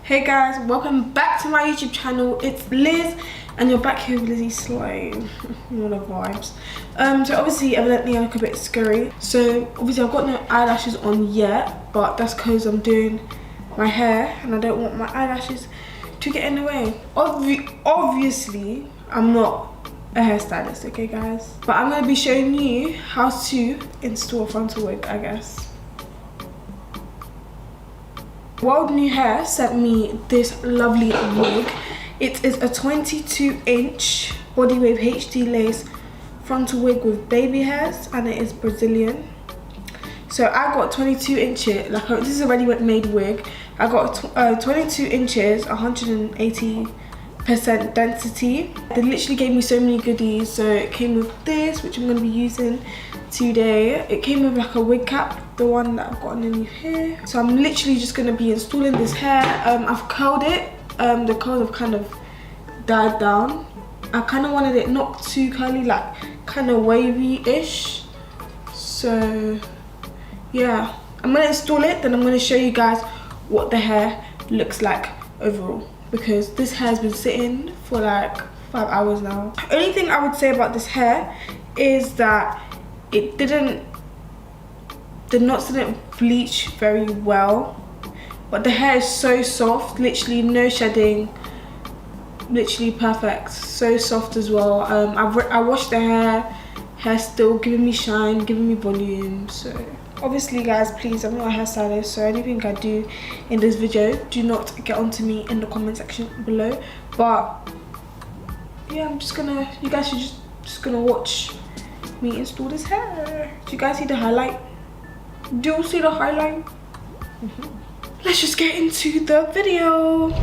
Hey guys, welcome back to my YouTube channel. It's Liz and you're back here with Lizzie Slay. What a vibes. So obviously evidently I look a bit scary. So obviously I've got no eyelashes on yet, but that's because I'm doing my hair and I don't want my eyelashes to get in the way. Obviously I'm not a hairstylist, okay guys? But I'm going to be showing you how to install a frontal wig, I guess. WorldNewHair sent me this lovely wig. It is a 22-inch body wave HD lace frontal wig with baby hairs, and it is Brazilian. So I got 22 inches, like this is a ready-made wig. I got 22 inches, 180% density. They literally gave me so many goodies. So it came with this, which I'm going to be using today. It came with like a wig cap, the one that I've got underneath here. So I'm literally just going to be installing this hair. I've curled it. The curls have kind of died down. I kind of wanted it not too curly, like kind of wavy-ish. So yeah, I'm going to install it, then I'm going to show you guys what the hair looks like overall, because this hair has been sitting for like 5 hours now. The only thing I would say about this hair is that the knots didn't bleach very well, but the hair is so soft, literally no shedding, literally perfect, so soft as well. I washed the hair still giving me shine, giving me volume. So obviously guys, please, I'm not a hairstylist, so anything I do in this video, do not get onto me in the comment section below. But yeah, I'm just gonna, you guys should just gonna watch me install this hair. Do you guys see the highlight? Do you see the highlight? Let's just get into the video.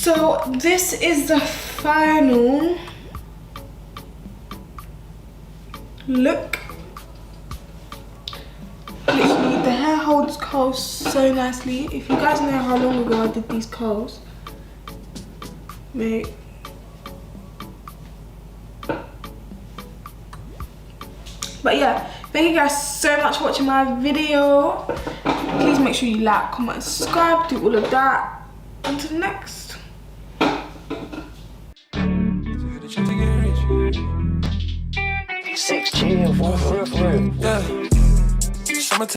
So this is the final look. Literally, the hair holds curls so nicely. If you guys know how long ago I did these curls, mate. But yeah, thank you guys so much for watching my video. Please make sure you like, comment, and subscribe, do all of that. Until the next.